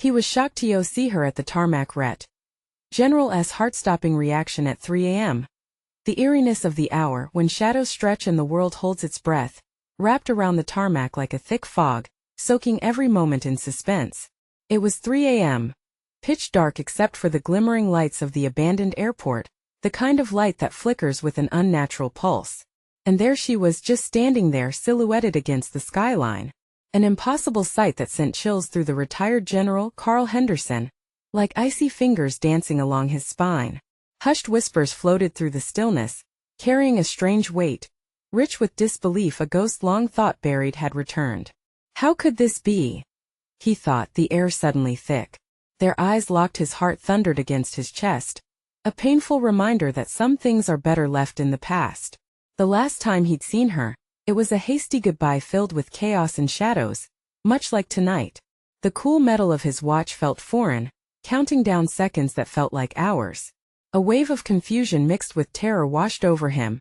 He was shocked to see her at the tarmac ret. General's heart-stopping reaction at 3 a.m. The eeriness of the hour when shadows stretch and the world holds its breath, wrapped around the tarmac like a thick fog, soaking every moment in suspense. It was 3 a.m. Pitch dark except for the glimmering lights of the abandoned airport, the kind of light that flickers with an unnatural pulse. And there she was, just standing there silhouetted against the skyline. An impossible sight that sent chills through the retired General Carl Henderson, like icy fingers dancing along his spine. Hushed whispers floated through the stillness, carrying a strange weight. Rich with disbelief, a ghost long thought buried had returned. How could this be? He thought, the air suddenly thick. Their eyes locked, his heart thundered against his chest. A painful reminder that some things are better left in the past. The last time he'd seen her, it was a hasty goodbye filled with chaos and shadows, much like tonight. The cool metal of his watch felt foreign, counting down seconds that felt like hours. A wave of confusion mixed with terror washed over him,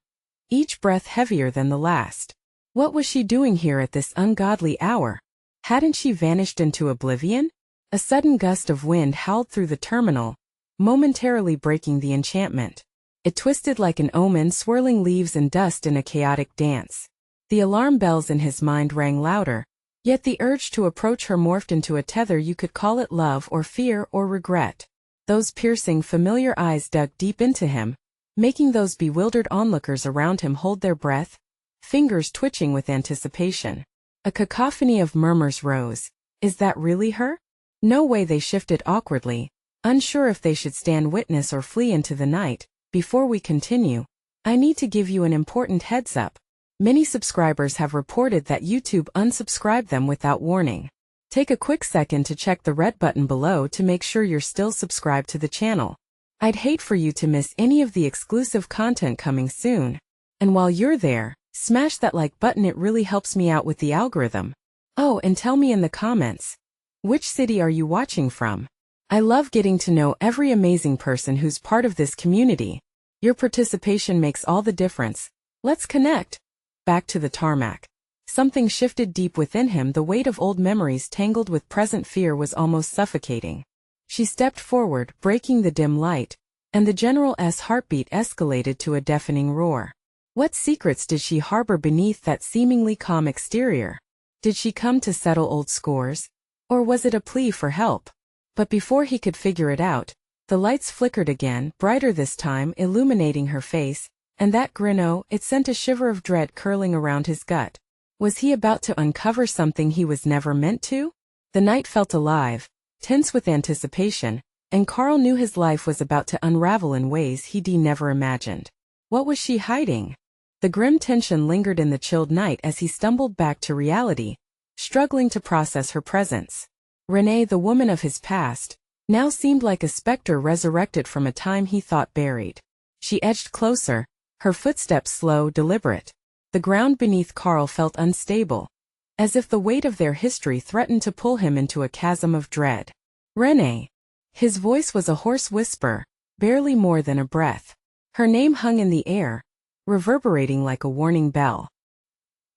each breath heavier than the last. What was she doing here at this ungodly hour? Hadn't she vanished into oblivion? A sudden gust of wind howled through the terminal, momentarily breaking the enchantment. It twisted like an omen, swirling leaves and dust in a chaotic dance. The alarm bells in his mind rang louder, yet the urge to approach her morphed into a tether. You could call it love or fear or regret. Those piercing, familiar eyes dug deep into him, making those bewildered onlookers around him hold their breath, fingers twitching with anticipation. A cacophony of murmurs rose. Is that really her? No way. They shifted awkwardly, unsure if they should stand witness or flee into the night. Before we continue, I need to give you an important heads up. Many subscribers have reported that YouTube unsubscribed them without warning. Take a quick second to check the red button below to make sure you're still subscribed to the channel. I'd hate for you to miss any of the exclusive content coming soon. And while you're there, smash that like button, it really helps me out with the algorithm. Oh, and tell me in the comments, which city are you watching from? I love getting to know every amazing person who's part of this community. Your participation makes all the difference. Let's connect. Back to the tarmac. Something shifted deep within him. The weight of old memories tangled with present fear was almost suffocating. She stepped forward, breaking the dim light, and the General's heartbeat escalated to a deafening roar. What secrets did she harbor beneath that seemingly calm exterior? Did she come to settle old scores? Or was it a plea for help? But before he could figure it out, the lights flickered again, brighter this time, illuminating her face, and that grin, oh, it sent a shiver of dread curling around his gut. Was he about to uncover something he was never meant to? The night felt alive, tense with anticipation, and Carl knew his life was about to unravel in ways he'd never imagined. What was she hiding? The grim tension lingered in the chilled night as he stumbled back to reality, struggling to process her presence. Renee, the woman of his past, now seemed like a specter resurrected from a time he thought buried. She edged closer, her footsteps slow, deliberate. The ground beneath Carl felt unstable, as if the weight of their history threatened to pull him into a chasm of dread. Renee. His voice was a hoarse whisper, barely more than a breath. Her name hung in the air, reverberating like a warning bell.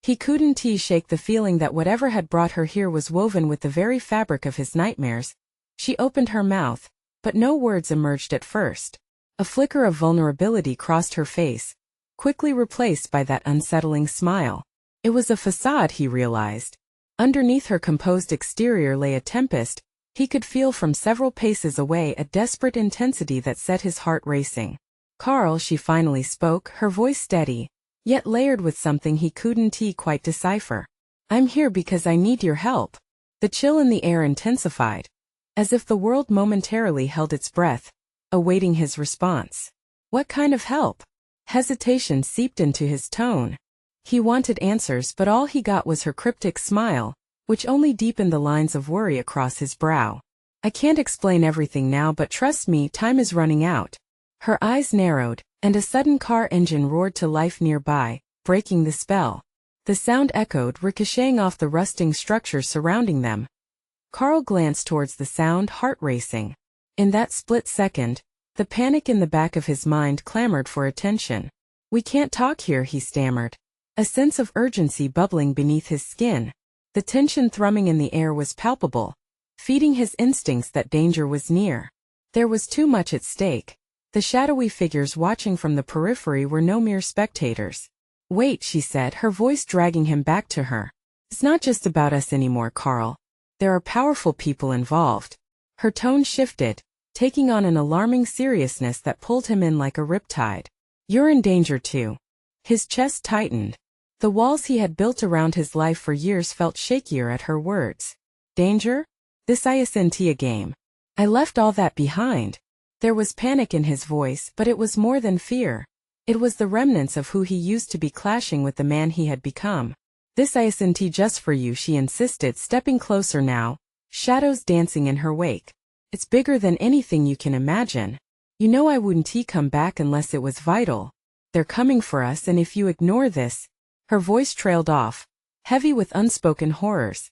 He couldn't shake the feeling that whatever had brought her here was woven with the very fabric of his nightmares. She opened her mouth, but no words emerged at first. A flicker of vulnerability crossed her face, quickly replaced by that unsettling smile. It was a facade, he realized. Underneath her composed exterior lay a tempest. He could feel from several paces away a desperate intensity that set his heart racing. Carl, she finally spoke, her voice steady, yet layered with something he couldn't quite decipher. I'm here because I need your help. The chill in the air intensified, as if the world momentarily held its breath, awaiting his response. What kind of help? Hesitation seeped into his tone. He wanted answers, but all he got was her cryptic smile, which only deepened the lines of worry across his brow. I can't explain everything now, but trust me, time is running out. Her eyes narrowed, and a sudden car engine roared to life nearby, breaking the spell. The sound echoed, ricocheting off the rusting structures surrounding them. Carl glanced towards the sound, heart racing. In that split second, the panic in the back of his mind clamored for attention. We can't talk here, he stammered, a sense of urgency bubbling beneath his skin. The tension thrumming in the air was palpable, feeding his instincts that danger was near. There was too much at stake. The shadowy figures watching from the periphery were no mere spectators. "Wait," she said, her voice dragging him back to her. "It's not just about us anymore, Carl. There are powerful people involved." Her tone shifted, taking on an alarming seriousness that pulled him in like a riptide. "You're in danger too." His chest tightened. The walls he had built around his life for years felt shakier at her words. "Danger? This isn't a game. I left all that behind." There was panic in his voice, but it was more than fear. It was the remnants of who he used to be clashing with the man he had become. "This isn't just for you," she insisted, stepping closer now, shadows dancing in her wake. "It's bigger than anything you can imagine. You know I wouldn't come back unless it was vital. They're coming for us, and if you ignore this—" Her voice trailed off, heavy with unspoken horrors.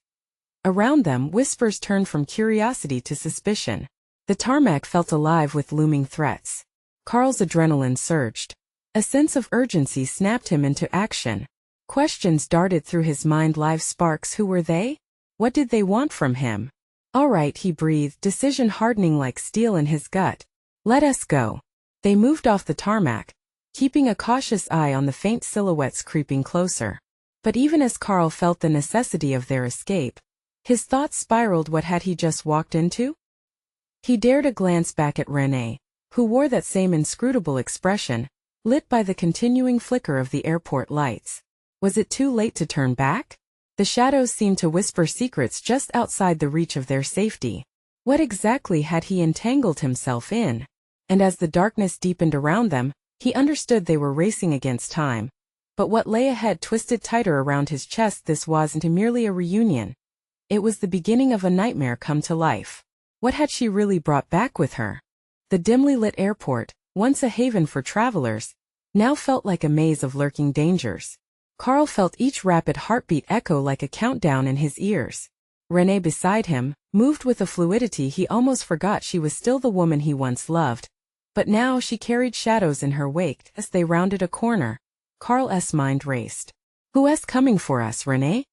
Around them, whispers turned from curiosity to suspicion. The tarmac felt alive with looming threats. Carl's adrenaline surged. A sense of urgency snapped him into action. Questions darted through his mind, live sparks. Who were they? What did they want from him? "All right," he breathed, decision hardening like steel in his gut. "Let us go." They moved off the tarmac, keeping a cautious eye on the faint silhouettes creeping closer. But even as Carl felt the necessity of their escape, his thoughts spiraled. What had he just walked into? He dared a glance back at Renee, who wore that same inscrutable expression, lit by the continuing flicker of the airport lights. Was it too late to turn back? The shadows seemed to whisper secrets just outside the reach of their safety. What exactly had he entangled himself in? And as the darkness deepened around them, he understood they were racing against time. But what lay ahead twisted tighter around his chest. This wasn't merely a reunion. It was the beginning of a nightmare come to life. What had she really brought back with her? The dimly lit airport, once a haven for travelers, now felt like a maze of lurking dangers. Carl felt each rapid heartbeat echo like a countdown in his ears. Renee beside him moved with a fluidity he almost forgot she was still the woman he once loved. But now she carried shadows in her wake. As they rounded a corner, Carl's mind raced. "Who's coming for us, Renee?"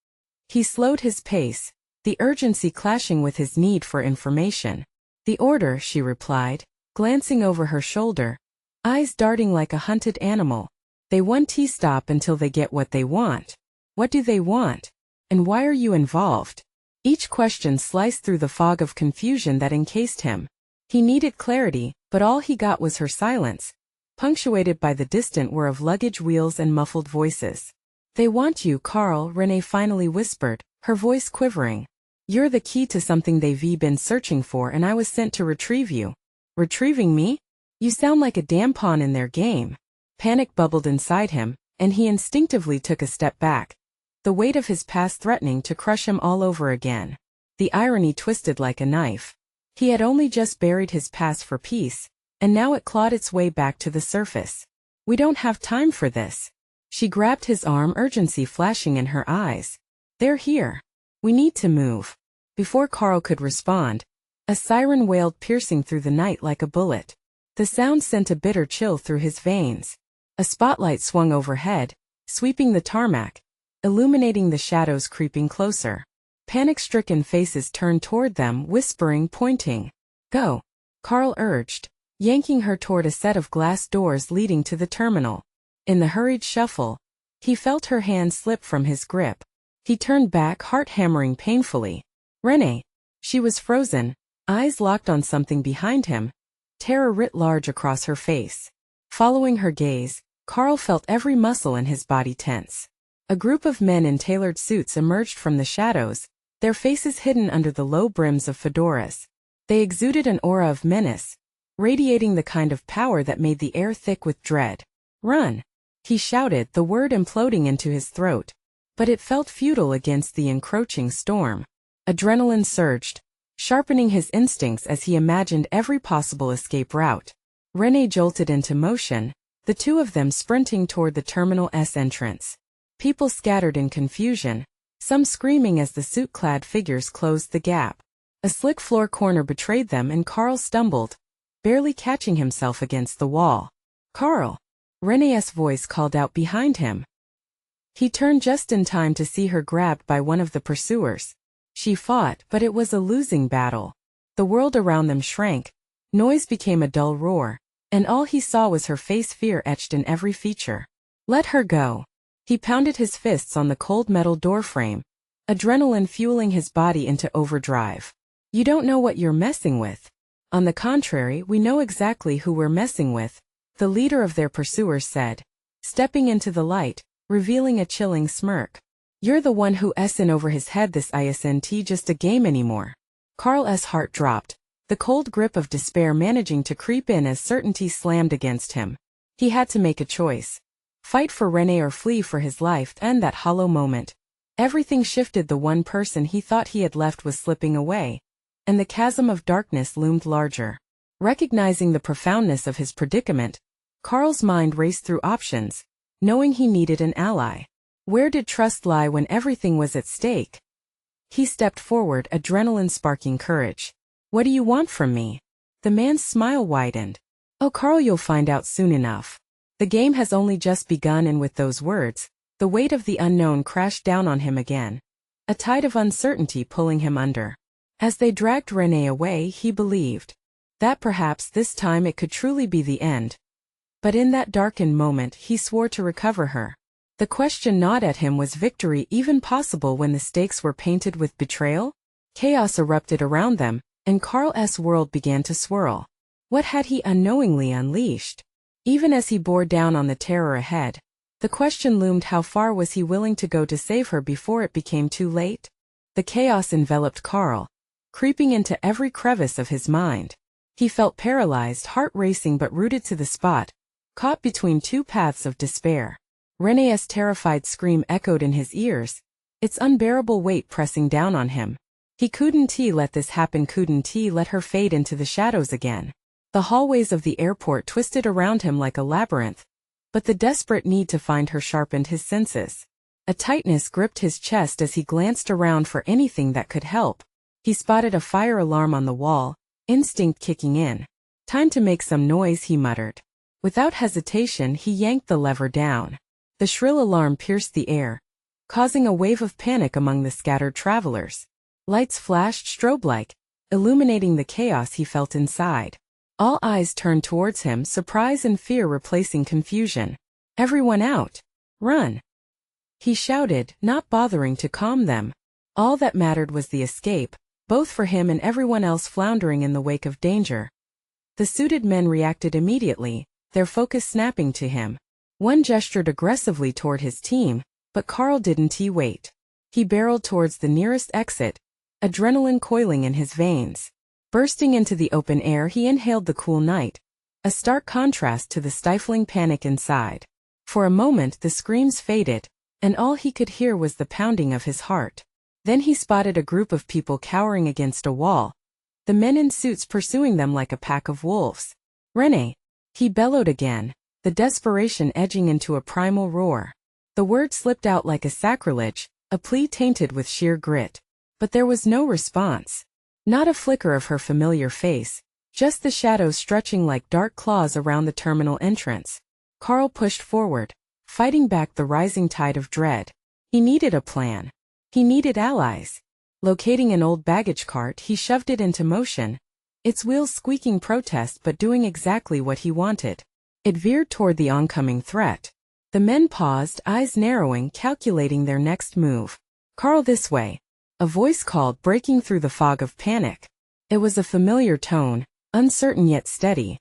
He slowed his pace, the urgency clashing with his need for information. "The order," she replied, glancing over her shoulder, eyes darting like a hunted animal. "They won't stop until they get what they want." "What do they want? And why are you involved?" Each question sliced through the fog of confusion that encased him. He needed clarity, but all he got was her silence, punctuated by the distant whir of luggage wheels and muffled voices. "They want you, Carl," Renee finally whispered, her voice quivering. "You're the key to something they've been searching for, and I was sent to retrieve you." "Retrieving me? You sound like a damn pawn in their game." Panic bubbled inside him, and he instinctively took a step back, the weight of his past threatening to crush him all over again. The irony twisted like a knife. He had only just buried his past for peace, and now it clawed its way back to the surface. "We don't have time for this." She grabbed his arm, urgency flashing in her eyes. "They're here. We need to move." Before Carl could respond, a siren wailed, piercing through the night like a bullet. The sound sent a bitter chill through his veins. A spotlight swung overhead, sweeping the tarmac, illuminating the shadows creeping closer. Panic-stricken faces turned toward them, whispering, pointing. "Go," Carl urged, yanking her toward a set of glass doors leading to the terminal. In the hurried shuffle, he felt her hand slip from his grip. He turned back, heart hammering painfully. "Renee." She was frozen, eyes locked on something behind him, terror writ large across her face. Following her gaze, Carl felt every muscle in his body tense. A group of men in tailored suits emerged from the shadows, their faces hidden under the low brims of fedoras. They exuded an aura of menace, radiating the kind of power that made the air thick with dread. "Run!" he shouted, the word imploding into his throat. But it felt futile against the encroaching storm. Adrenaline surged, sharpening his instincts as he imagined every possible escape route. Renee jolted into motion, the two of them sprinting toward the terminal's entrance. People scattered in confusion, some screaming as the suit-clad figures closed the gap. A slick floor corner betrayed them and Carl stumbled, barely catching himself against the wall. "Carl!" Renee's voice called out behind him. He turned just in time to see her grabbed by one of the pursuers. She fought, but it was a losing battle. The world around them shrank, noise became a dull roar, and all he saw was her face, fear etched in every feature. Let her go. He pounded his fists on the cold metal doorframe, adrenaline fueling his body into overdrive. You don't know what you're messing with. On the contrary, we know exactly who we're messing with, the leader of their pursuers said, stepping into the light, revealing a chilling smirk. You're the one who in over his head. This isn't just a game anymore. Carl's heart dropped, the cold grip of despair managing to creep in as certainty slammed against him. He had to make a choice. Fight for Renee or flee for his life. And that hollow moment, everything shifted. The one person he thought he had left was slipping away, and the chasm of darkness loomed larger. Recognizing the profoundness of his predicament, Carl's mind raced through options, knowing he needed an ally. Where did trust lie when everything was at stake? He stepped forward, adrenaline sparking courage. What do you want from me? The man's smile widened. Oh, Carl, you'll find out soon enough. The game has only just begun. And with those words, the weight of the unknown crashed down on him again, a tide of uncertainty pulling him under. As they dragged Renee away, he believed that perhaps this time it could truly be the end. But in that darkened moment, he swore to recover her. The question gnawed at him: was victory even possible when the stakes were painted with betrayal? Chaos erupted around them, and Carl's world began to swirl. What had he unknowingly unleashed? Even as he bore down on the terror ahead, the question loomed: how far was he willing to go to save her before it became too late? The chaos enveloped Carl, creeping into every crevice of his mind. He felt paralyzed, heart racing but rooted to the spot, caught between two paths of despair. Renee's terrified scream echoed in his ears, its unbearable weight pressing down on him. He couldn't let this happen, couldn't let her fade into the shadows again. The hallways of the airport twisted around him like a labyrinth, but the desperate need to find her sharpened his senses. A tightness gripped his chest as he glanced around for anything that could help. He spotted a fire alarm on the wall, instinct kicking in. Time to make some noise, he muttered. Without hesitation, he yanked the lever down. The shrill alarm pierced the air, causing a wave of panic among the scattered travelers. Lights flashed strobe-like, illuminating the chaos he felt inside. All eyes turned towards him, surprise and fear replacing confusion. Everyone out! Run! He shouted, not bothering to calm them. All that mattered was the escape, both for him and everyone else floundering in the wake of danger. The suited men reacted immediately, their focus snapping to him. One gestured aggressively toward his team, but Carl didn't wait. He barreled towards the nearest exit, adrenaline coiling in his veins. Bursting into the open air, he inhaled the cool night, a stark contrast to the stifling panic inside. For a moment the screams faded, and all he could hear was the pounding of his heart. Then he spotted a group of people cowering against a wall, the men in suits pursuing them like a pack of wolves. Renee! He bellowed again, the desperation edging into a primal roar. The word slipped out like a sacrilege, a plea tainted with sheer grit. But there was no response. Not a flicker of her familiar face, just the shadows stretching like dark claws around the terminal entrance. Carl pushed forward, fighting back the rising tide of dread. He needed a plan. He needed allies. Locating an old baggage cart, he shoved it into motion, its wheels squeaking protest but doing exactly what he wanted. It veered toward the oncoming threat. The men paused, eyes narrowing, calculating their next move. Carl, this way. A voice called, breaking through the fog of panic. It was a familiar tone, uncertain yet steady.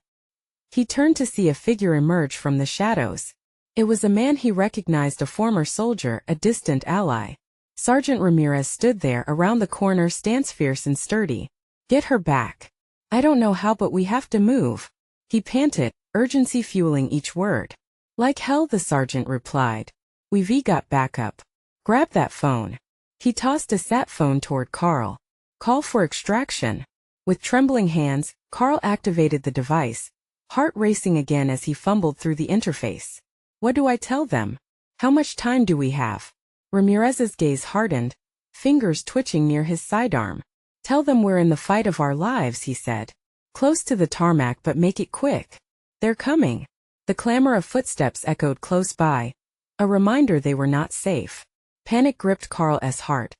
He turned to see a figure emerge from the shadows. It was a man he recognized, a former soldier, a distant ally. Sergeant Ramirez stood there around the corner, stance fierce and sturdy. Get her back. I don't know how, but we have to move. He panted, urgency fueling each word. Like hell, the sergeant replied. We've got backup. Grab that phone. He tossed a sat phone toward Carl. Call for extraction. With trembling hands, Carl activated the device, heart racing again as he fumbled through the interface. What do I tell them? How much time do we have? Ramirez's gaze hardened, fingers twitching near his sidearm. Tell them we're in the fight of our lives, he said. Close to the tarmac, but make it quick. They're coming. The clamor of footsteps echoed close by, a reminder they were not safe. Panic gripped Carl's heart,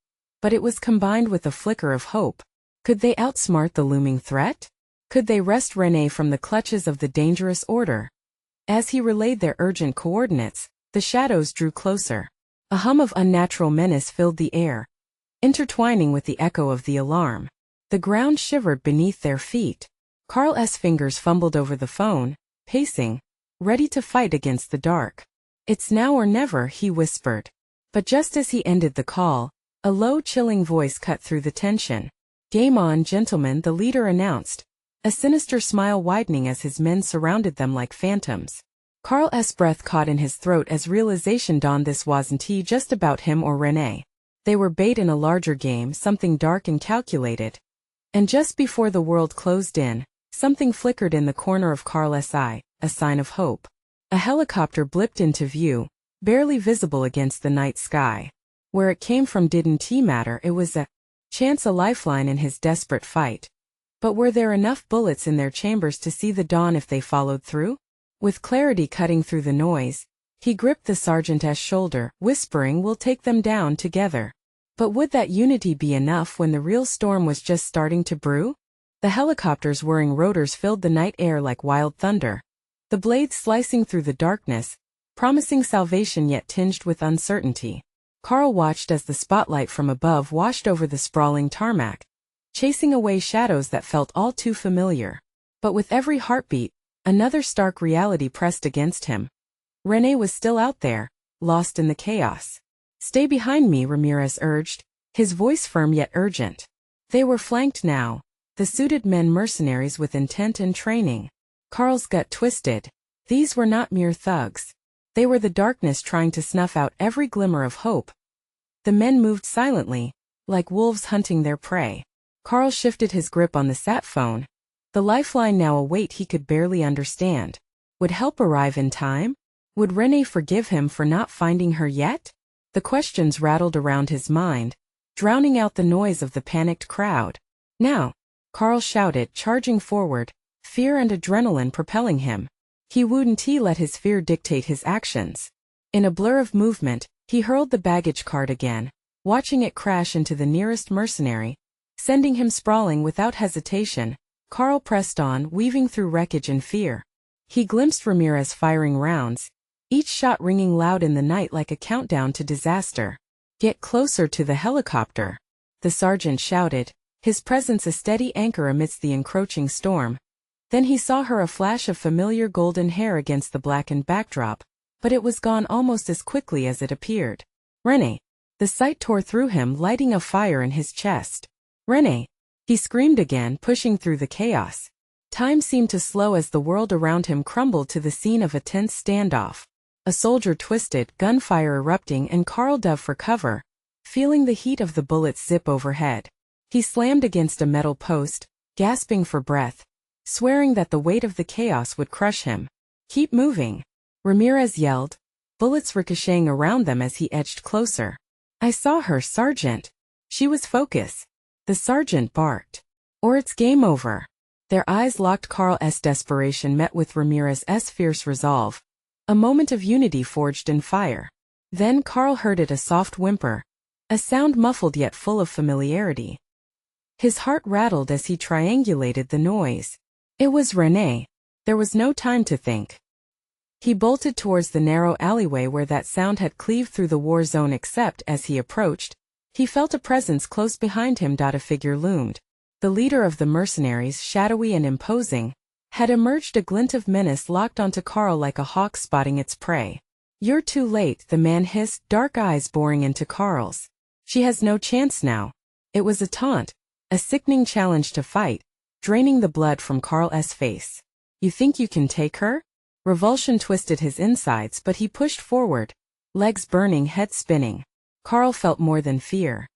but it was combined with a flicker of hope. Could they outsmart the looming threat? Could they wrest René from the clutches of the dangerous order? As he relayed their urgent coordinates, the shadows drew closer. A hum of unnatural menace filled the air, intertwining with the echo of the alarm. The ground shivered beneath their feet. Carl's fingers fumbled over the phone, pacing, ready to fight against the dark. "It's now or never," he whispered. But just as he ended the call, a low, chilling voice cut through the tension. "Game on, gentlemen," the leader announced, a sinister smile widening as his men surrounded them like phantoms. Carl's breath caught in his throat as realization dawned. This wasn't just about him or René. They were bait in a larger game, something dark and calculated. And just before the world closed in, something flickered in the corner of Carl's eye, a sign of hope. A helicopter blipped into view, barely visible against the night sky. Where it came from didn't matter, it was a lifeline in his desperate fight. But were there enough bullets in their chambers to see the dawn if they followed through? With clarity cutting through the noise, he gripped the sergeant's shoulder, whispering, "We'll take them down together." But would that unity be enough when the real storm was just starting to brew? The helicopter's whirring rotors filled the night air like wild thunder, the blades slicing through the darkness, promising salvation yet tinged with uncertainty. Carl watched as the spotlight from above washed over the sprawling tarmac, chasing away shadows that felt all too familiar. But with every heartbeat, another stark reality pressed against him. René was still out there, lost in the chaos. "Stay behind me," Ramirez urged, his voice firm yet urgent. They were flanked now, the suited men mercenaries with intent and training. Carl's gut twisted. These were not mere thugs. They were the darkness trying to snuff out every glimmer of hope. The men moved silently, like wolves hunting their prey. Carl shifted his grip on the sat phone. The lifeline, now a weight he could barely understand. Would help arrive in time? Would René forgive him for not finding her yet? The questions rattled around his mind, drowning out the noise of the panicked crowd. "Now!" Carl shouted, charging forward, fear and adrenaline propelling him. He wouldn't let his fear dictate his actions. In a blur of movement, he hurled the baggage cart again, watching it crash into the nearest mercenary, sending him sprawling without hesitation. Carl pressed on, weaving through wreckage and fear. He glimpsed Ramirez firing rounds, each shot ringing loud in the night like a countdown to disaster. "Get closer to the helicopter," the sergeant shouted, his presence a steady anchor amidst the encroaching storm. Then he saw her, a flash of familiar golden hair against the blackened backdrop, but it was gone almost as quickly as it appeared. "René!" The sight tore through him, lighting a fire in his chest. "René!" He screamed again, pushing through the chaos. Time seemed to slow as the world around him crumbled to the scene of a tense standoff. A soldier twisted, gunfire erupting, and Carl dove for cover, feeling the heat of the bullets zip overhead. He slammed against a metal post, gasping for breath, swearing that the weight of the chaos would crush him. "Keep moving," Ramirez yelled, bullets ricocheting around them as he edged closer. "I saw her, Sergeant. She was focused," the sergeant barked. "Or it's game over." Their eyes locked. Carl's desperation met with Ramirez's fierce resolve. A moment of unity forged in fire. Then Carl heard it, a soft whimper, a sound muffled yet full of familiarity. His heart rattled as he triangulated the noise. It was René. There was no time to think. He bolted towards the narrow alleyway where that sound had cleaved through the war zone, except as he approached, he felt a presence close behind him. A figure loomed. The leader of the mercenaries, shadowy and imposing, had emerged, a glint of menace locked onto Carl like a hawk spotting its prey. "You're too late," the man hissed, dark eyes boring into Carl's. "She has no chance now." It was a taunt, a sickening challenge to fight, draining the blood from Carl's face. "You think you can take her?" Revulsion twisted his insides, but he pushed forward, legs burning, head spinning. Carl felt more than fear.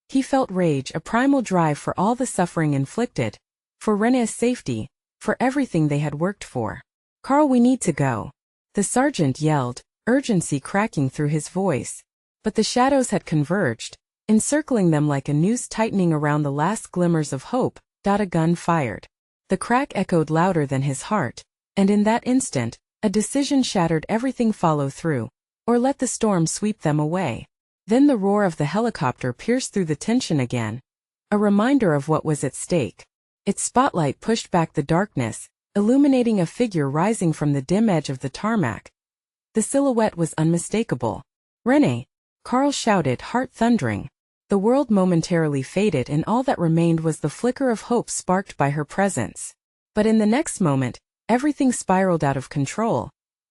He felt rage, a primal drive for all the suffering inflicted, for René's safety, for everything they had worked for. "Carl, we need to go," the sergeant yelled, urgency cracking through his voice. But the shadows had converged, encircling them like a noose tightening around the last glimmers of hope. A gun fired. The crack echoed louder than his heart, and in that instant, a decision shattered everything. Follow through, or let the storm sweep them away. Then the roar of the helicopter pierced through the tension again, a reminder of what was at stake. Its spotlight pushed back the darkness, illuminating a figure rising from the dim edge of the tarmac. The silhouette was unmistakable. "Renee!" Carl shouted, heart thundering. The world momentarily faded and all that remained was the flicker of hope sparked by her presence. But in the next moment, everything spiraled out of control,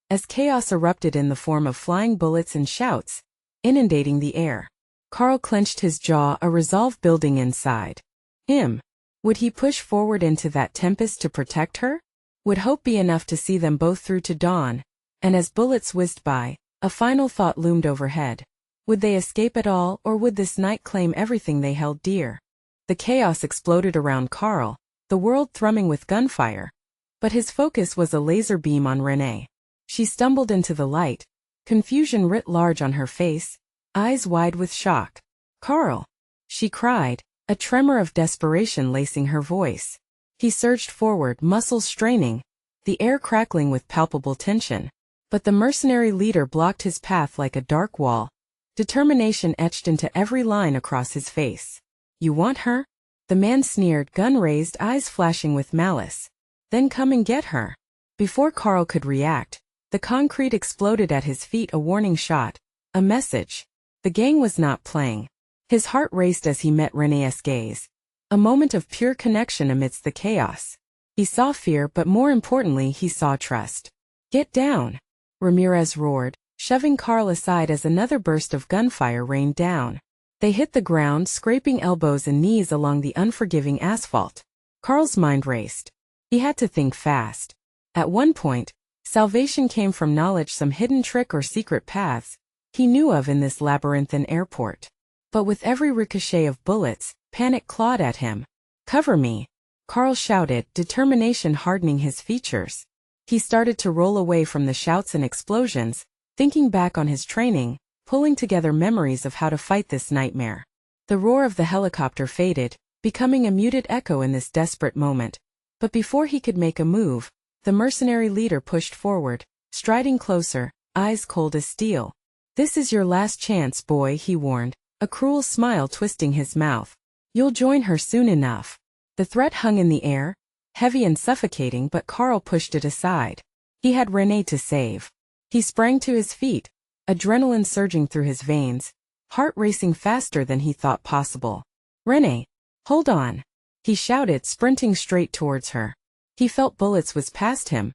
as chaos erupted in the form of flying bullets and shouts, inundating the air. Carl clenched his jaw, a resolve building inside him. Would he push forward into that tempest to protect her? Would hope be enough to see them both through to dawn? And as bullets whizzed by, a final thought loomed overhead. Would they escape at all, or would this night claim everything they held dear? The chaos exploded around Carl, the world thrumming with gunfire. But his focus was a laser beam on Renee. She stumbled into the light, confusion writ large on her face, eyes wide with shock. "Carl!" she cried, a tremor of desperation lacing her voice. He surged forward, muscles straining, the air crackling with palpable tension. But the mercenary leader blocked his path like a dark wall, determination etched into every line across his face. "You want her?" The man sneered, gun raised, eyes flashing with malice. "Then come and get her." Before Carl could react, the concrete exploded at his feet, a warning shot, a message. The gang was not playing. His heart raced as he met Renee's gaze. A moment of pure connection amidst the chaos. He saw fear, but more importantly he saw trust. "Get down!" Ramirez roared, shoving Carl aside as another burst of gunfire rained down. They hit the ground, scraping elbows and knees along the unforgiving asphalt. Carl's mind raced. He had to think fast. At one point, salvation came from knowledge, some hidden trick or secret paths he knew of in this labyrinthine airport. But with every ricochet of bullets, panic clawed at him. "Cover me!" Carl shouted, determination hardening his features. He started to roll away from the shouts and explosions, thinking back on his training, pulling together memories of how to fight this nightmare. The roar of the helicopter faded, becoming a muted echo in this desperate moment. But before he could make a move, the mercenary leader pushed forward, striding closer, eyes cold as steel. "This is your last chance, boy," he warned, a cruel smile twisting his mouth. "You'll join her soon enough." The threat hung in the air, heavy and suffocating, but Carl pushed it aside. He had Renee to save. He sprang to his feet, adrenaline surging through his veins, heart racing faster than he thought possible. "Renee, hold on!" he shouted, sprinting straight towards her. He felt bullets whiz past him,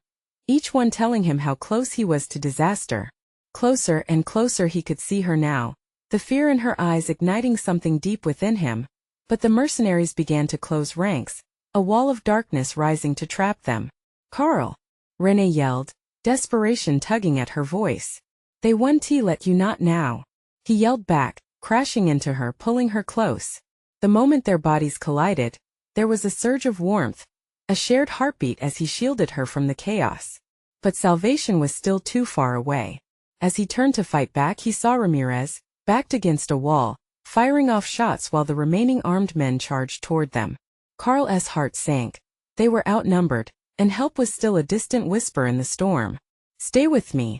each one telling him how close he was to disaster. Closer and closer he could see her now, the fear in her eyes igniting something deep within him. But the mercenaries began to close ranks, a wall of darkness rising to trap them. "Carl!" Renee yelled, desperation tugging at her voice. "They won't let you, not now." He yelled back, crashing into her, pulling her close. The moment their bodies collided, there was a surge of warmth, a shared heartbeat as he shielded her from the chaos. But salvation was still too far away. As he turned to fight back, he saw Ramirez, backed against a wall, firing off shots while the remaining armed men charged toward them. Carl's heart sank. They were outnumbered, and help was still a distant whisper in the storm. "Stay with me,"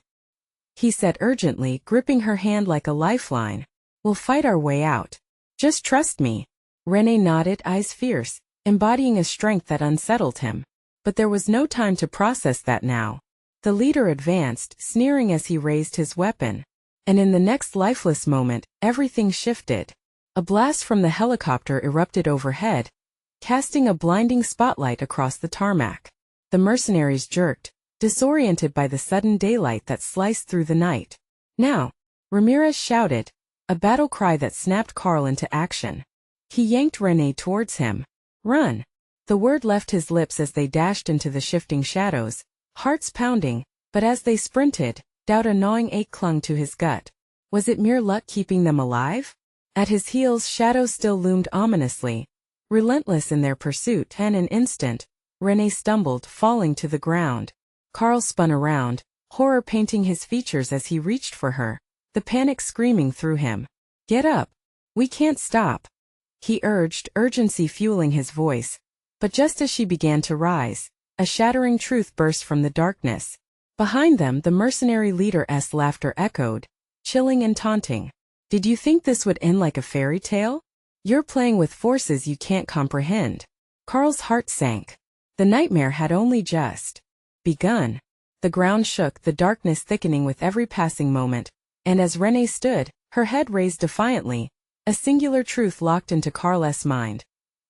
he said urgently, gripping her hand like a lifeline. "We'll fight our way out. Just trust me." Renee nodded, eyes fierce, embodying a strength that unsettled him. But there was no time to process that now. The leader advanced, sneering as he raised his weapon. And in the next lifeless moment, everything shifted. A blast from the helicopter erupted overhead, casting a blinding spotlight across the tarmac. The mercenaries jerked, disoriented by the sudden daylight that sliced through the night. "Now!" Ramirez shouted, a battle cry that snapped Carl into action. He yanked Renee towards him. "Run!" The word left his lips as they dashed into the shifting shadows, hearts pounding, but as they sprinted, doubt, a gnawing ache clung to his gut. Was it mere luck keeping them alive? At his heels, shadows still loomed ominously, relentless in their pursuit. In an instant, Renee stumbled, falling to the ground. Carl spun around, horror painting his features as he reached for her, the panic screaming through him. "Get up! We can't stop!" he urged, urgency fueling his voice. But just as she began to rise, a shattering truth burst from the darkness. Behind them, the mercenary leader's laughter echoed, chilling and taunting. Did you think this would end like a fairy tale? You're playing with forces you can't comprehend. Carl's heart sank. The nightmare had only just begun. The ground shook, the darkness thickening with every passing moment, and as Renee stood, her head raised defiantly, a singular truth locked into Carl's mind.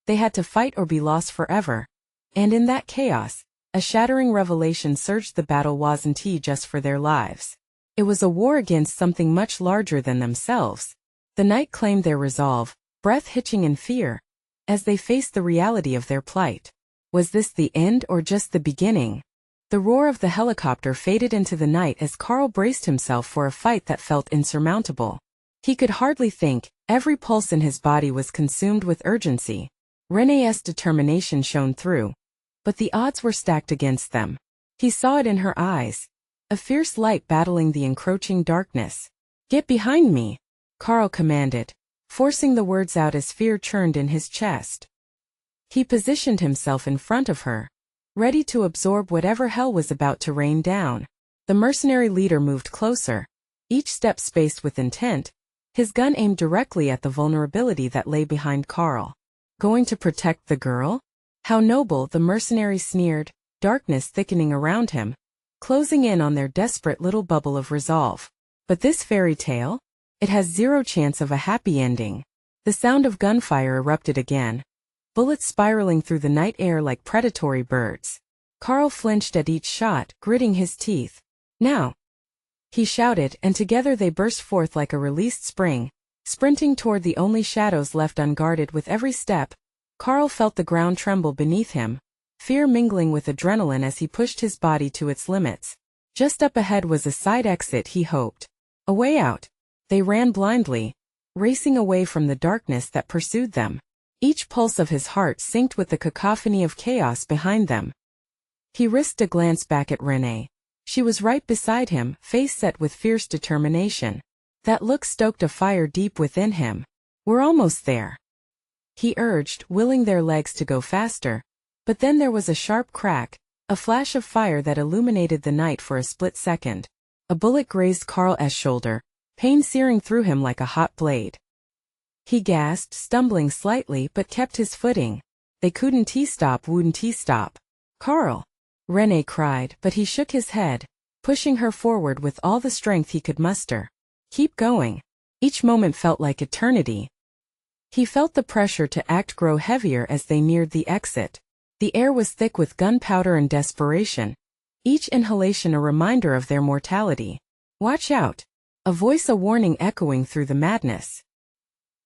They had to fight or be lost forever. And in that chaos, a shattering revelation surged: the battle wasn't just for their lives. It was a war against something much larger than themselves. The night claimed their resolve, breath hitching in fear, as they faced the reality of their plight. Was this the end or just the beginning? The roar of the helicopter faded into the night as Carl braced himself for a fight that felt insurmountable. He could hardly think, every pulse in his body was consumed with urgency. Renee's determination shone through. But the odds were stacked against them. He saw it in her eyes, a fierce light battling the encroaching darkness. "Get behind me," Carl commanded, forcing the words out as fear churned in his chest. He positioned himself in front of her, ready to absorb whatever hell was about to rain down. The mercenary leader moved closer, each step spaced with intent, his gun aimed directly at the vulnerability that lay behind Carl. Going to protect the girl? How noble, the mercenary sneered, darkness thickening around him, closing in on their desperate little bubble of resolve. But this fairy tale? It has zero chance of a happy ending. The sound of gunfire erupted again, bullets spiraling through the night air like predatory birds. Carl flinched at each shot, gritting his teeth. "Now!" he shouted, and together they burst forth like a released spring, sprinting toward the only shadows left unguarded. With every step, Carl felt the ground tremble beneath him, fear mingling with adrenaline as he pushed his body to its limits. Just up ahead was a side exit, he hoped. A way out. They ran blindly, racing away from the darkness that pursued them. Each pulse of his heart synced with the cacophony of chaos behind them. He risked a glance back at Renee. She was right beside him, face set with fierce determination. That look stoked a fire deep within him. "We're almost there," he urged, willing their legs to go faster. But then there was a sharp crack, a flash of fire that illuminated the night for a split second. A bullet grazed Carl's shoulder, pain searing through him like a hot blade. He gasped, stumbling slightly, but kept his footing. "They wouldn't stop. Carl!" Renee cried, but he shook his head, pushing her forward with all the strength he could muster. "Keep going." Each moment felt like eternity. He felt the pressure to act grow heavier as they neared the exit. The air was thick with gunpowder and desperation, each inhalation a reminder of their mortality. "Watch out!" A voice, a warning echoing through the madness.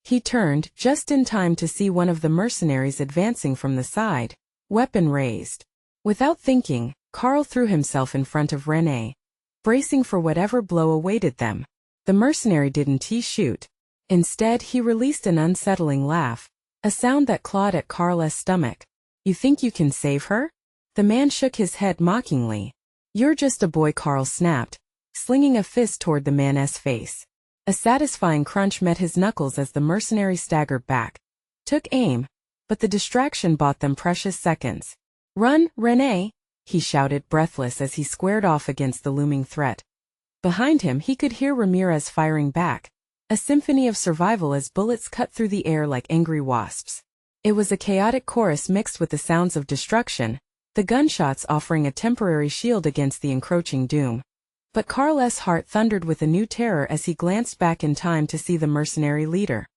He turned, just in time to see one of the mercenaries advancing from the side, weapon raised. Without thinking, Carl threw himself in front of Renee, bracing for whatever blow awaited them. The mercenary didn't shoot. Instead, he released an unsettling laugh, a sound that clawed at Carl's stomach. "You think you can save her?" The man shook his head mockingly. "You're just a boy," Carl snapped, slinging a fist toward the man's face. A satisfying crunch met his knuckles as the mercenary staggered back, took aim, but the distraction bought them precious seconds. "Run, Renee!" he shouted, breathless as he squared off against the looming threat. Behind him he could hear Ramirez firing back, a symphony of survival as bullets cut through the air like angry wasps. It was a chaotic chorus mixed with the sounds of destruction, the gunshots offering a temporary shield against the encroaching doom. But Carl's heart thundered with a new terror as he glanced back in time to see the mercenary leader.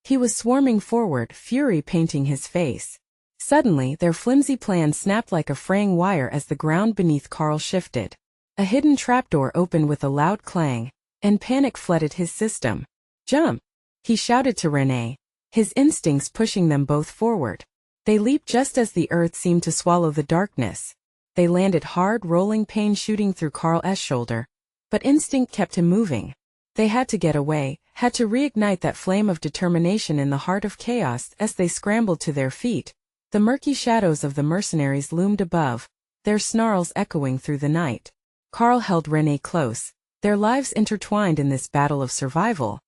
He was swarming forward, fury painting his face. Suddenly, their flimsy plan snapped like a fraying wire as the ground beneath Carl shifted. A hidden trapdoor opened with a loud clang, and panic flooded his system. "Jump!" he shouted to Renee, his instincts pushing them both forward. They leaped just as the earth seemed to swallow the darkness. They landed hard, rolling, pain shooting through Carl's shoulder. But instinct kept him moving. They had to get away, had to reignite that flame of determination in the heart of chaos. As they scrambled to their feet, the murky shadows of the mercenaries loomed above, their snarls echoing through the night. Carl held Renee close, their lives intertwined in this battle of survival.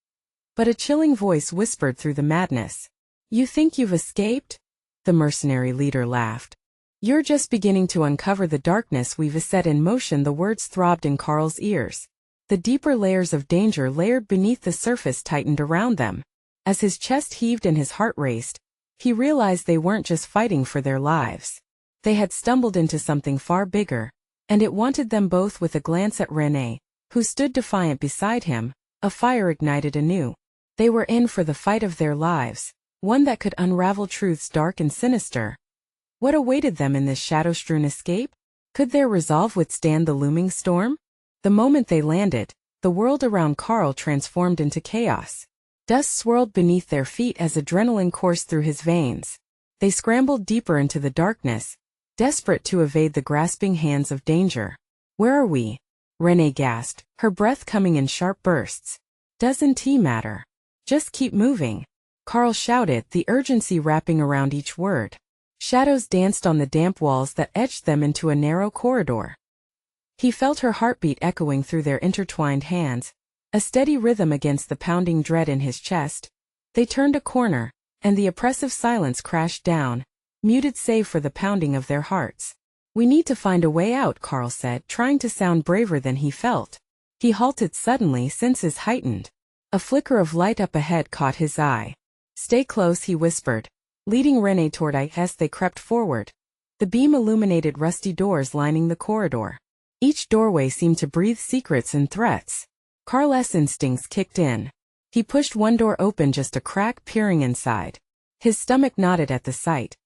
But a chilling voice whispered through the madness. "You think you've escaped?" The mercenary leader laughed. "You're just beginning to uncover the darkness we've set in motion." The words throbbed in Carl's ears, The deeper layers of danger layered beneath the surface tightened around them. As his chest heaved and his heart raced, he realized they weren't just fighting for their lives. They had stumbled into something far bigger, and it wanted them both. With a glance at Renee, who stood defiant beside him, a fire ignited anew. They were in for the fight of their lives, one that could unravel truths dark and sinister. What awaited them in this shadow-strewn escape? Could their resolve withstand the looming storm? The moment they landed, the world around Carl transformed into chaos. Dust swirled beneath their feet as adrenaline coursed through his veins. They scrambled deeper into the darkness, desperate to evade the grasping hands of danger. "Where are we?" Renee gasped, her breath coming in sharp bursts. "Doesn't it matter? Just keep moving," Carl shouted, the urgency wrapping around each word. Shadows danced on the damp walls that etched them into a narrow corridor. He felt her heartbeat echoing through their intertwined hands, a steady rhythm against the pounding dread in his chest. They turned a corner, and the oppressive silence crashed down, muted save for the pounding of their hearts. "We need to find a way out," Carl said, trying to sound braver than he felt. He halted suddenly, senses heightened. A flicker of light up ahead caught his eye. "Stay close," he whispered, leading Renee toward it as they crept forward. The beam illuminated rusty doors lining the corridor. Each doorway seemed to breathe secrets and threats. Carl's instincts kicked in. He pushed one door open just a crack, peering inside. His stomach knotted at the sight.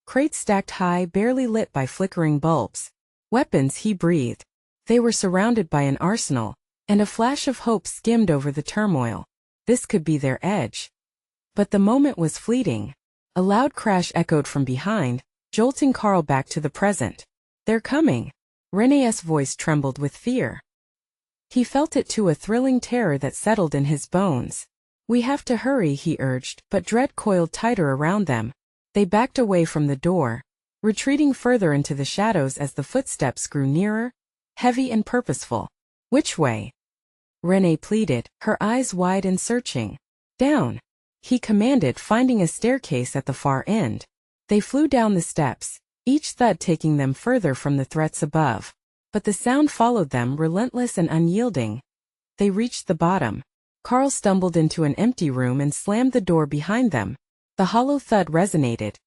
Crates stacked high, barely lit by flickering bulbs. Weapons, he breathed. They were surrounded by an arsenal, and a flash of hope skimmed over the turmoil. This could be their edge. But the moment was fleeting. A loud crash echoed from behind, jolting Carl back to the present. "They're coming." Renee's voice trembled with fear. He felt it too, a thrilling terror that settled in his bones. "We have to hurry," he urged, but dread coiled tighter around them. They backed away from the door, retreating further into the shadows as the footsteps grew nearer, heavy and purposeful. "Which way?" Renee pleaded, her eyes wide and searching. "Down," he commanded, finding a staircase at the far end. They flew down the steps, each thud taking them further from the threats above. But the sound followed them, relentless and unyielding. They reached the bottom. Carl stumbled into an empty room and slammed the door behind them. The hollow thud resonated,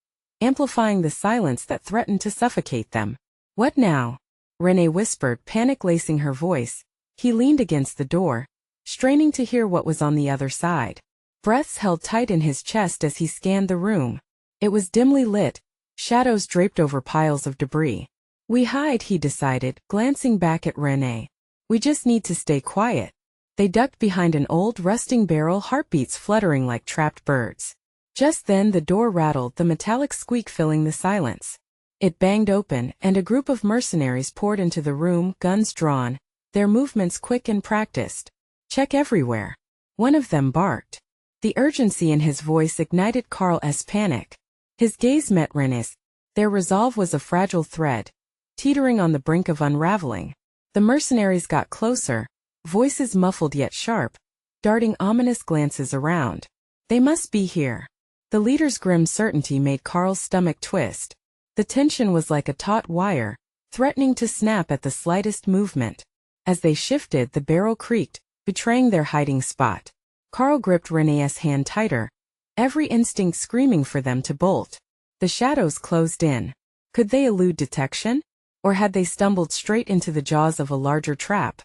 amplifying the silence that threatened to suffocate them. "What now?" Renee whispered, panic lacing her voice. He leaned against the door, straining to hear what was on the other side. Breaths held tight in his chest as he scanned the room. It was dimly lit, shadows draped over piles of debris. "We hide," he decided, glancing back at Renee. "We just need to stay quiet." They ducked behind an old, rusting barrel, heartbeats fluttering like trapped birds. Just then the door rattled, the metallic squeak filling the silence. It banged open, and a group of mercenaries poured into the room, guns drawn, their movements quick and practiced. "Check everywhere," one of them barked. The urgency in his voice ignited Carl's panic. His gaze met Renee's. Their resolve was a fragile thread, teetering on the brink of unraveling. The mercenaries got closer, voices muffled yet sharp, darting ominous glances around. "They must be here." The leader's grim certainty made Carl's stomach twist. The tension was like a taut wire, threatening to snap at the slightest movement. As they shifted, the barrel creaked, betraying their hiding spot. Carl gripped Renee's hand tighter, every instinct screaming for them to bolt. The shadows closed in. Could they elude detection? Or had they stumbled straight into the jaws of a larger trap?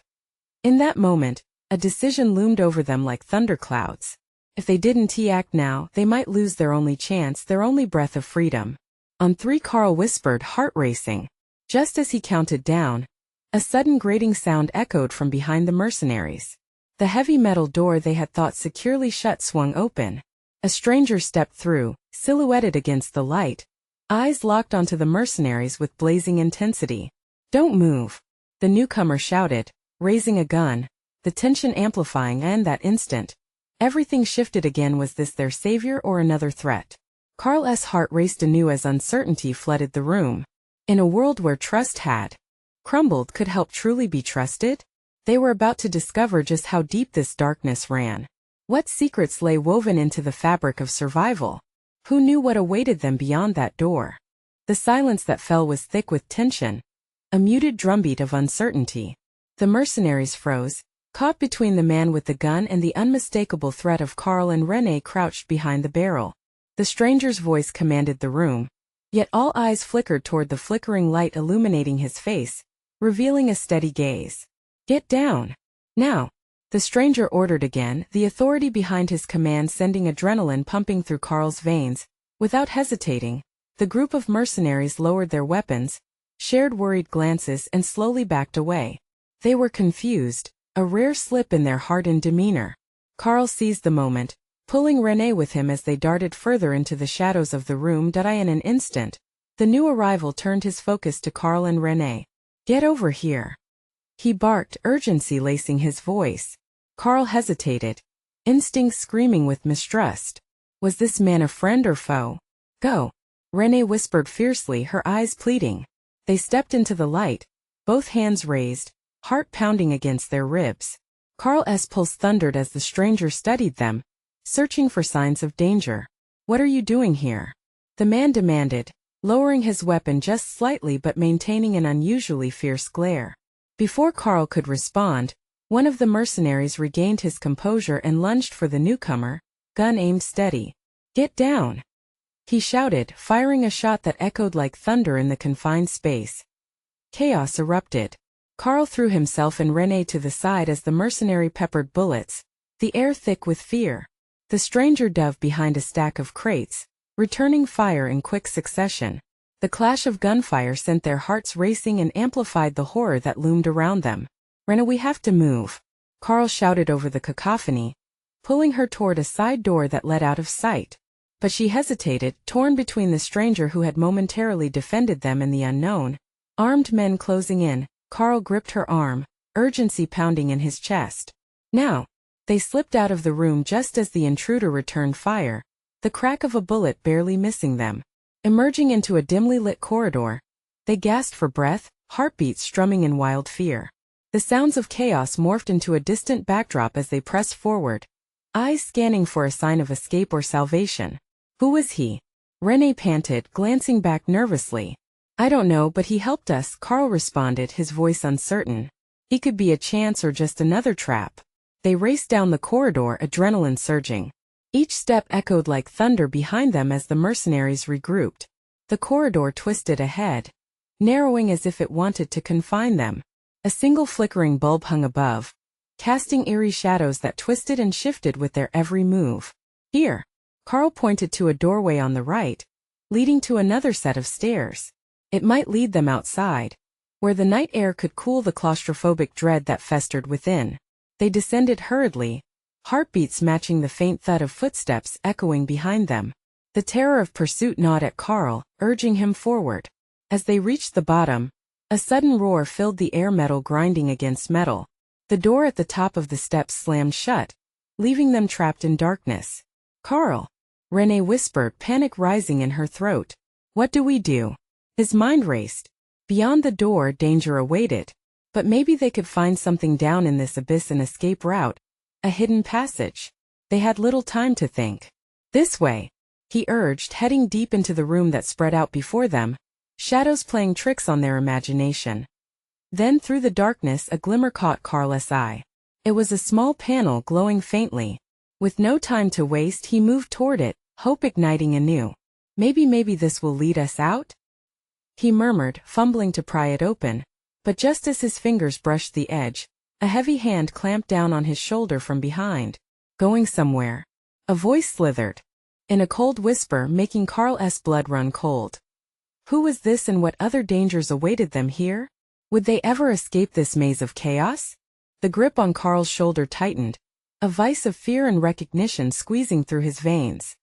In that moment, a decision loomed over them like thunderclouds. If they didn't act now, they might lose their only chance, their only breath of freedom. "On three," Carl whispered, heart racing. Just as he counted down, a sudden grating sound echoed from behind the mercenaries. The heavy metal door they had thought securely shut swung open. A stranger stepped through, silhouetted against the light, eyes locked onto the mercenaries with blazing intensity. "Don't move," the newcomer shouted, raising a gun, the tension amplifying, and that instant, everything shifted again. Was this their savior or another threat? Carl's heart raced anew as uncertainty flooded the room. In a world where trust had crumbled, could help truly be trusted? They were about to discover just how deep this darkness ran. What secrets lay woven into the fabric of survival? Who knew what awaited them beyond that door? The silence that fell was thick with tension, a muted drumbeat of uncertainty. The mercenaries froze, Caught between the man with the gun and the unmistakable threat of Carl and Renee crouched behind the barrel. The stranger's voice commanded the room. Yet all eyes flickered toward the flickering light illuminating his face, revealing a steady gaze. "Get down. Now," the stranger ordered again, the authority behind his command sending adrenaline pumping through Carl's veins. Without hesitating, the group of mercenaries lowered their weapons, shared worried glances and slowly backed away. They were confused, a rare slip in their hardened demeanor. Carl seized the moment, pulling Renee with him as they darted further into the shadows of the room. In an instant, the new arrival turned his focus to Carl and Renee. "Get over here," he barked, urgency lacing his voice. Carl hesitated, instincts screaming with mistrust. Was this man a friend or foe? "Go," Renee whispered fiercely, her eyes pleading. They stepped into the light, both hands raised, heart pounding against their ribs. Carl's pulse thundered as the stranger studied them, searching for signs of danger. "What are you doing here?" the man demanded, lowering his weapon just slightly but maintaining an unusually fierce glare. Before Carl could respond, one of the mercenaries regained his composure and lunged for the newcomer, gun aimed steady. "Get down!" he shouted, firing a shot that echoed like thunder in the confined space. Chaos erupted. Carl threw himself and Renee to the side as the mercenary peppered bullets, the air thick with fear. The stranger dove behind a stack of crates, returning fire in quick succession. The clash of gunfire sent their hearts racing and amplified the horror that loomed around them. "Renee, we have to move," Carl shouted over the cacophony, pulling her toward a side door that led out of sight. But she hesitated, torn between the stranger who had momentarily defended them and the unknown. Armed men closing in, Carl gripped her arm, urgency pounding in his chest. "Now!" They slipped out of the room just as the intruder returned fire, the crack of a bullet barely missing them. Emerging into a dimly lit corridor, they gasped for breath, heartbeats strumming in wild fear. The sounds of chaos morphed into a distant backdrop as they pressed forward, eyes scanning for a sign of escape or salvation. "Who was he?" Renee panted, glancing back nervously. "I don't know, but he helped us," Carl responded, his voice uncertain. "He could be a chance or just another trap." They raced down the corridor, adrenaline surging. Each step echoed like thunder behind them as the mercenaries regrouped. The corridor twisted ahead, narrowing as if it wanted to confine them. A single flickering bulb hung above, casting eerie shadows that twisted and shifted with their every move. "Here," Carl pointed to a doorway on the right, leading to another set of stairs. It might lead them outside, where the night air could cool the claustrophobic dread that festered within. They descended hurriedly, heartbeats matching the faint thud of footsteps echoing behind them. The terror of pursuit gnawed at Carl, urging him forward. As they reached the bottom, a sudden roar filled the air, metal grinding against metal. The door at the top of the steps slammed shut, leaving them trapped in darkness. "Carl," Renee whispered, panic rising in her throat. "What do we do?" His mind raced. Beyond the door, danger awaited. But maybe they could find something down in this abyss, an escape route, a hidden passage. They had little time to think. "This way," he urged, heading deep into the room that spread out before them, shadows playing tricks on their imagination. Then through the darkness a glimmer caught Carl's eye. It was a small panel glowing faintly. With no time to waste, he moved toward it, hope igniting anew. Maybe this will lead us out?" he murmured, fumbling to pry it open. But just as his fingers brushed the edge, a heavy hand clamped down on his shoulder from behind. "Going somewhere?" a voice slithered, in a cold whisper, making Carl's blood run cold. Who was this and what other dangers awaited them here? Would they ever escape this maze of chaos? The grip on Carl's shoulder tightened, a vice of fear and recognition squeezing through his veins.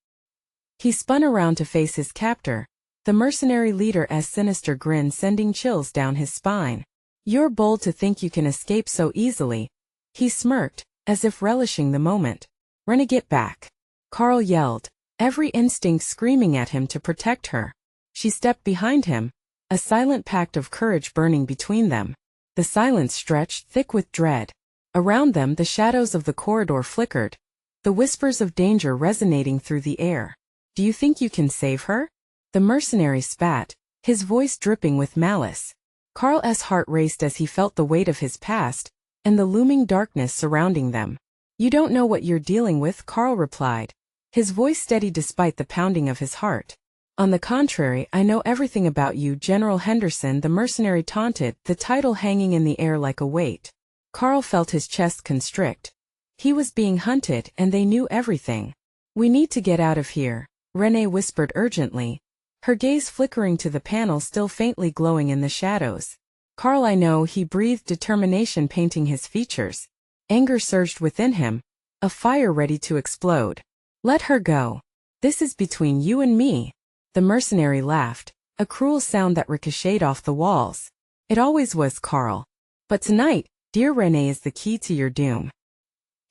He spun around to face his captor, the mercenary leader's sinister grin sending chills down his spine. "You're bold to think you can escape so easily," he smirked, as if relishing the moment. "Renee, get back," Carl yelled, every instinct screaming at him to protect her. She stepped behind him, a silent pact of courage burning between them. The silence stretched thick with dread. Around them the shadows of the corridor flickered, the whispers of danger resonating through the air. "Do you think you can save her?" the mercenary spat, his voice dripping with malice. Carl's heart raced as he felt the weight of his past, and the looming darkness surrounding them. "You don't know what you're dealing with," Carl replied, his voice steady despite the pounding of his heart. "On the contrary, I know everything about you," General Henderson the mercenary taunted, the title hanging in the air like a weight. Carl felt his chest constrict. He was being hunted, and they knew everything. "We need to get out of here," Renee whispered urgently, her gaze flickering to the panel still faintly glowing in the shadows. "Carl, I know," he breathed, determination painting his features. Anger surged within him, a fire ready to explode. "Let her go. This is between you and me." The mercenary laughed, a cruel sound that ricocheted off the walls. "It always was, Carl. But tonight, dear Renee, is the key to your doom."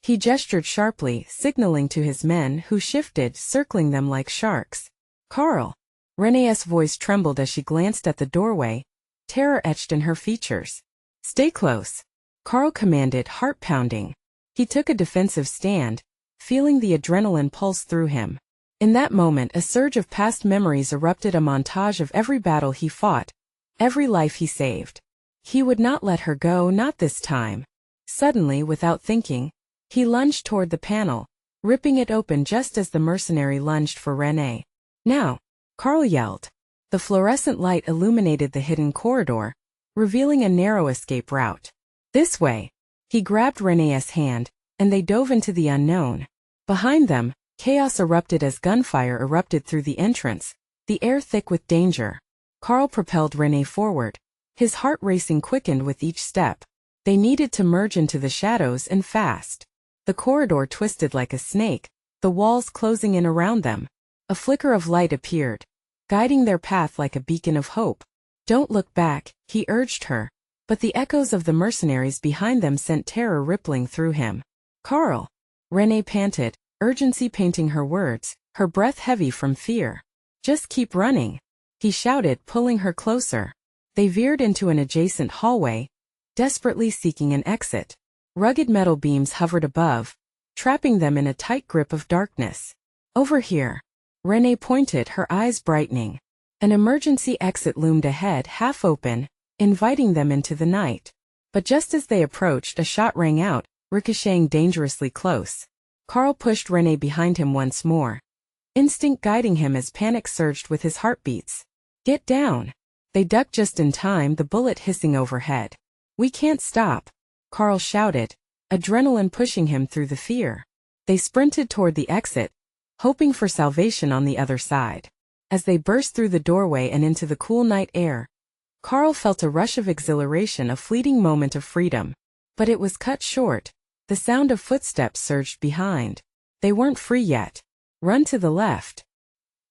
He gestured sharply, signaling to his men who shifted, circling them like sharks. "Carl." Renee's voice trembled as she glanced at the doorway, terror etched in her features. "Stay close," Carl commanded, heart pounding. He took a defensive stand, feeling the adrenaline pulse through him. In that moment, a surge of past memories erupted, a montage of every battle he fought, every life he saved. He would not let her go, not this time. Suddenly, without thinking, he lunged toward the panel, ripping it open just as the mercenary lunged for Renee. "Now!" Carl yelled. The fluorescent light illuminated the hidden corridor, revealing a narrow escape route. "This way!" He grabbed Renee's hand, and they dove into the unknown. Behind them, chaos erupted as gunfire erupted through the entrance, the air thick with danger. Carl propelled Renee forward, his heart racing quickened with each step. They needed to merge into the shadows, and fast. The corridor twisted like a snake, the walls closing in around them. A flicker of light appeared, guiding their path like a beacon of hope. "Don't look back," he urged her, but the echoes of the mercenaries behind them sent terror rippling through him. "Carl!" Renee panted, urgency painting her words, her breath heavy from fear. "Just keep running," he shouted, pulling her closer. They veered into an adjacent hallway, desperately seeking an exit. Rugged metal beams hovered above, trapping them in a tight grip of darkness. "Over here," Renee pointed, her eyes brightening. An emergency exit loomed ahead, half open, inviting them into the night. But just as they approached, a shot rang out, ricocheting dangerously close. Carl pushed Renee behind him once more, instinct guiding him as panic surged with his heartbeats. "Get down!" They ducked just in time, the bullet hissing overhead. "We can't stop," Carl shouted, adrenaline pushing him through the fear. They sprinted toward the exit, hoping for salvation on the other side. As they burst through the doorway and into the cool night air, Carl felt a rush of exhilaration, a fleeting moment of freedom. But it was cut short. The sound of footsteps surged behind. They weren't free yet. "Run to the left,"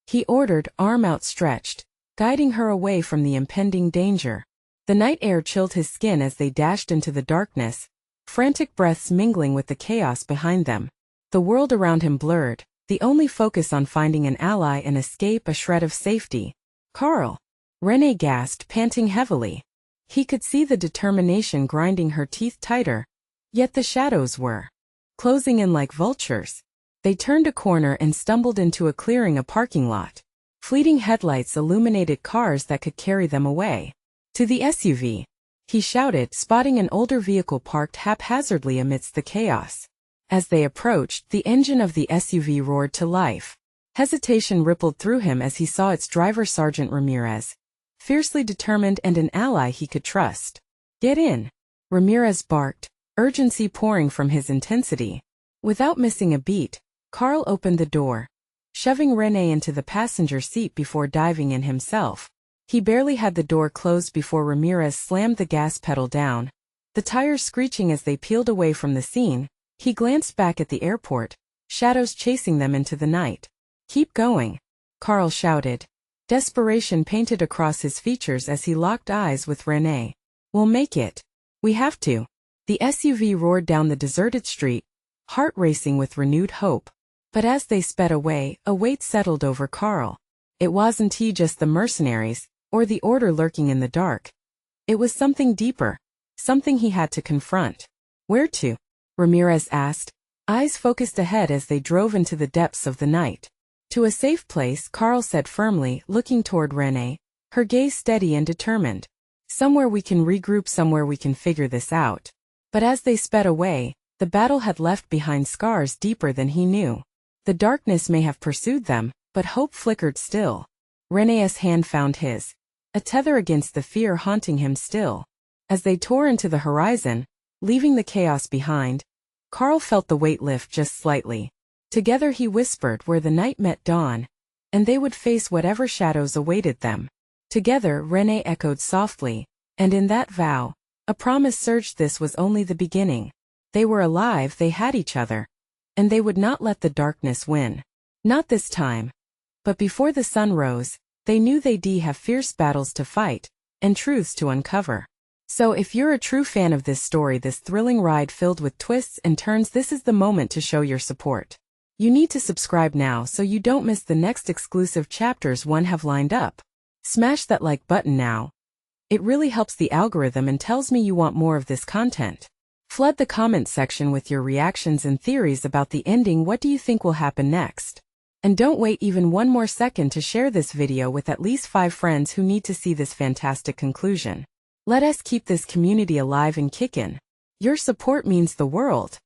he ordered, arm outstretched, guiding her away from the impending danger. The night air chilled his skin as they dashed into the darkness, frantic breaths mingling with the chaos behind them. The world around him blurred, the only focus on finding an ally and escape, a shred of safety. "Carl!" Renee gasped, panting heavily. He could see the determination grinding her teeth tighter, yet the shadows were closing in like vultures. They turned a corner and stumbled into a clearing, a parking lot. Fleeting headlights illuminated cars that could carry them away. "To the SUV!" he shouted, spotting an older vehicle parked haphazardly amidst the chaos. As they approached, the engine of the SUV roared to life. Hesitation rippled through him as he saw its driver, Sergeant Ramirez, fiercely determined and an ally he could trust. "Get in!" Ramirez barked, urgency pouring from his intensity. Without missing a beat, Carl opened the door, shoving Renee into the passenger seat before diving in himself. He barely had the door closed before Ramirez slammed the gas pedal down, the tires screeching as they peeled away from the scene. He glanced back at the airport, shadows chasing them into the night. "Keep going," Carl shouted, desperation painted across his features as he locked eyes with Renee. "We'll make it. We have to." The SUV roared down the deserted street, heart racing with renewed hope. But as they sped away, a weight settled over Carl. It wasn't just the mercenaries, or the order lurking in the dark. It was something deeper, something he had to confront. "Where to?" Ramirez asked, eyes focused ahead as they drove into the depths of the night. "To a safe place," Carl said firmly, looking toward Renee, her gaze steady and determined. "Somewhere we can regroup, somewhere we can figure this out." But as they sped away, the battle had left behind scars deeper than he knew. The darkness may have pursued them, but hope flickered still. René's hand found his, a tether against the fear haunting him still. As they tore into the horizon, leaving the chaos behind, Carl felt the weight lift just slightly. Together he whispered where the night met dawn, and they would face whatever shadows awaited them. Together, René echoed softly, and in that vow, a promise surged. This was only the beginning. They were alive, they had each other, and they would not let the darkness win. Not this time. But before the sun rose, they knew they'd have fierce battles to fight, and truths to uncover. So if you're a true fan of this story, this thrilling ride filled with twists and turns, this is the moment to show your support. You need to subscribe now so you don't miss the next exclusive chapters one have lined up. Smash that like button now. It really helps the algorithm and tells me you want more of this content. Flood the comments section with your reactions and theories about the ending. What do you think will happen next? And don't wait even one more second to share this video with at least 5 friends who need to see this fantastic conclusion. Let us keep this community alive and kickin'. Your support means the world.